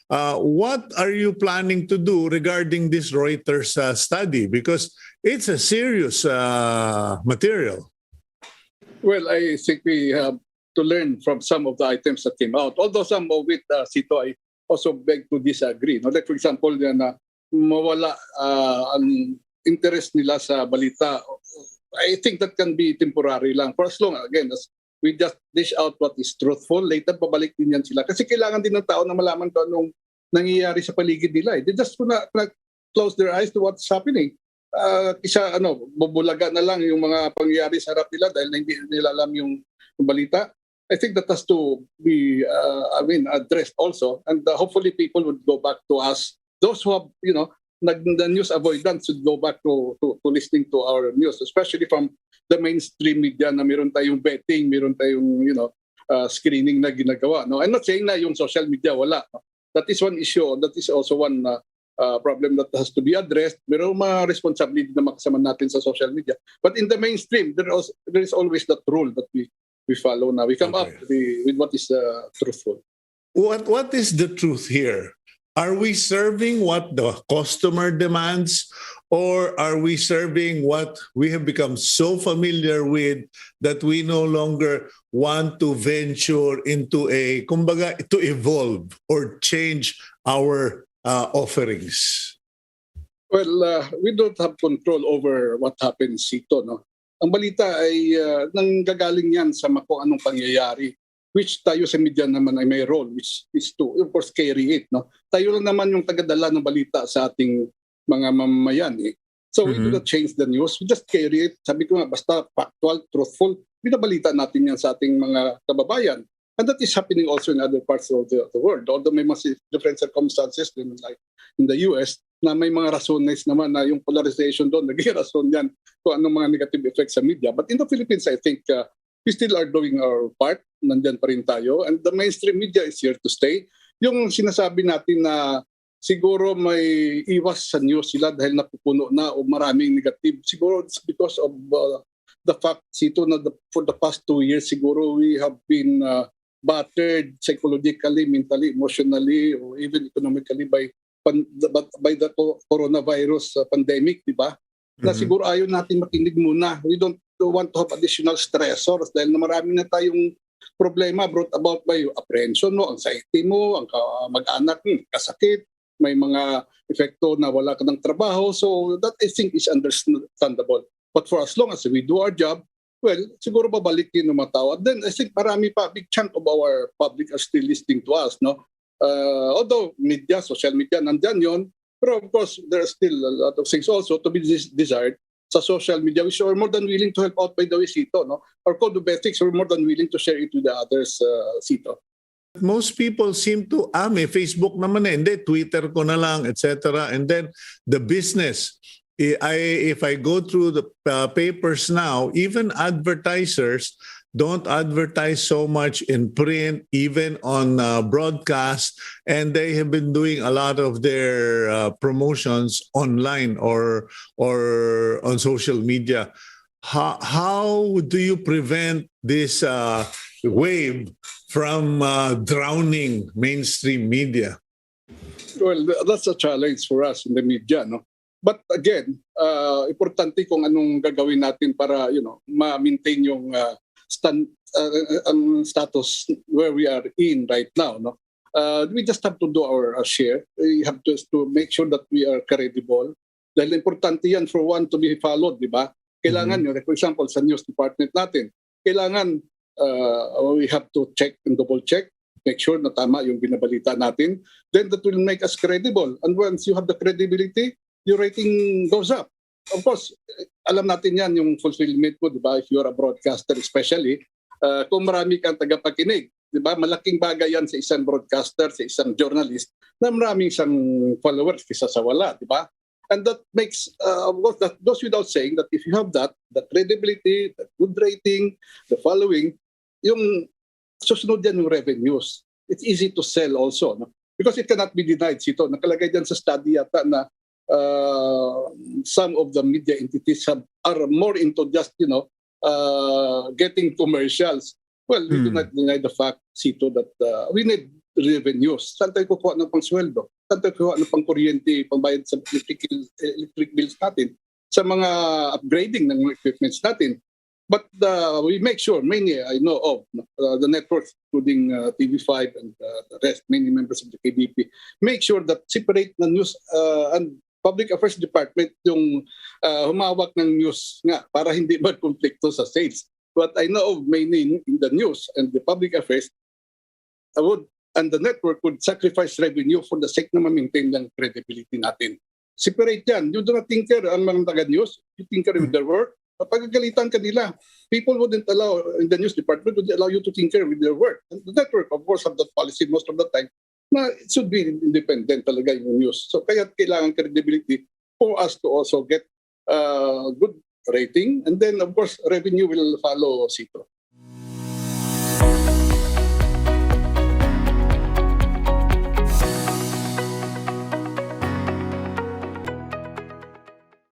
What are you planning to do regarding this Reuters study? Because it's a serious material. Well, I think we have to learn from some of the items that came out. Although some of it, Sito, I also beg to disagree. No? Like for example, na mawala ang interest nila sa balita. I think that can be temporary lang. For as long, again, as we just dish out what is truthful, later babalik din yan sila. Kasi kailangan din ng tao na malaman kung anong nangyayari sa paligid nila. They just wanna close their eyes to what's happening. Kisa bubulaga na lang yung mga pangyayari sa harap nila dahil hindi nila alam yung balita. I think that has to be addressed also, and hopefully people would go back to us. Those who have the news avoidance should go back to listening to our news, especially from the mainstream media na meron tayong betting, meron tayong screening na ginagawa. No, I'm not saying na yung social media wala. No? That is one issue. That is also one problem that has to be addressed. Meron mga responsibility na makasama natin sa social media. But in the mainstream, there is always that rule that we follow now. We come up with what is truthful. What is the truth here? Are we serving what the customer demands, or are we serving what we have become so familiar with that we no longer want to venture into to evolve or change our offerings? Well, we don't have control over what happens dito, no? Ang balita ay nanggagaling yan sa kung anong pangyayari, which tayo sa media naman ay may role, which is to, of course, carry it. No? Tayo lang naman yung tagadala ng balita sa ating mga mamamayan. So we do not change the news, we just carry it. Sabi ko nga, basta factual, truthful, binabalita natin yan sa ating mga kababayan. And that is happening also in other parts of the world. Although may mas different circumstances, like in the US, na may mga rasones naman na yung polarization doon, naging rason yan kung anong mga negative effects sa media. But in the Philippines, I think we still are doing our part. Nandyan pa rin tayo. And the mainstream media is here to stay. Yung sinasabi natin na siguro may iwas sa news sila dahil napupuno na o maraming negative. Siguro it's because of the fact, Sito, na for the past 2 years, siguro we have been battered psychologically, mentally, emotionally, or even economically by the coronavirus pandemic, di ba? Na siguro ayaw natin makinig muna. We don't want to have additional stressors dahil na marami na tayong problema brought about by apprehension mo, anxiety mo, ang mag-anak, kasakit, may mga epekto na wala ka ng trabaho. So that I think is understandable. But for as long as we do our job, well, siguro babalik din ng mga tao. And then I think marami pa, big chunk of our public are still listening to us, no? Although media, social media, nandyan yun, pero of course, there are still a lot of things also to be desired sa social media, which are more than willing to help out by the way, Sito, no? Our code of ethics, we're more than willing to share it with the others, Sito. Most people seem to, may Facebook naman hindi, Twitter ko na lang, etc. And then the business, if I go through the papers now, even advertisers don't advertise so much in print, even on broadcast, and they have been doing a lot of their promotions online or on social media. How do you prevent this wave from drowning mainstream media? Well, that's a challenge for us in the media, no? But again, importante kung anong gagawin natin para, ma-maintain yung status where we are in right now, no? We just have to do our share. We have to make sure that we are credible. Dahil importante yan for one to be followed, di ba? Kailangan yun, for example, sa news department natin, kailangan we have to check and double check, make sure na tama yung binabalita natin. Then that will make us credible. And once you have the credibility, your rating goes up. Of course, alam natin yan yung fulfillment mo, di ba? If you're a broadcaster especially, kung marami kang tagapakinig, di ba? Malaking bagay yan sa isang broadcaster, sa isang journalist, na maraming isang followers kaysa sa wala, di ba? And that makes, of course, that goes without saying that if you have that, the credibility, the good rating, the following, yung susunod yan yung revenues. It's easy to sell also, no? Because it cannot be denied, Sito. Nakalagay dyan sa study yata na some of the media entities are more into just, getting commercials. Well, we do not deny the fact, Sito, that we need revenues. Saan tayo kukuha ng pangsweldo? Saan tayo kukuha ng pangkuryente, pangbayad sa electric bills natin, sa mga upgrading ng equipments natin? But we make sure, many I know of, the networks, including TV5 and the rest, many members of the KBP, make sure that separate the news and Public Affairs Department yung humawak ng news nga para hindi magkonflikto sa sales. What I know of many in the news and the public affairs and the network would sacrifice revenue for the sake na ma-maintain ng credibility natin. Separate yan. You do not tinker ang mga taga-news. You tinker with their work. Pagkagalitan ka nila. People wouldn't allow, in the news department, would allow you to tinker with their work. And the network, of course, have that policy most of the time na it should be independent talaga yung news. So kaya kailangan credibility for us to also get good rating. And then, of course, revenue will follow, Sito.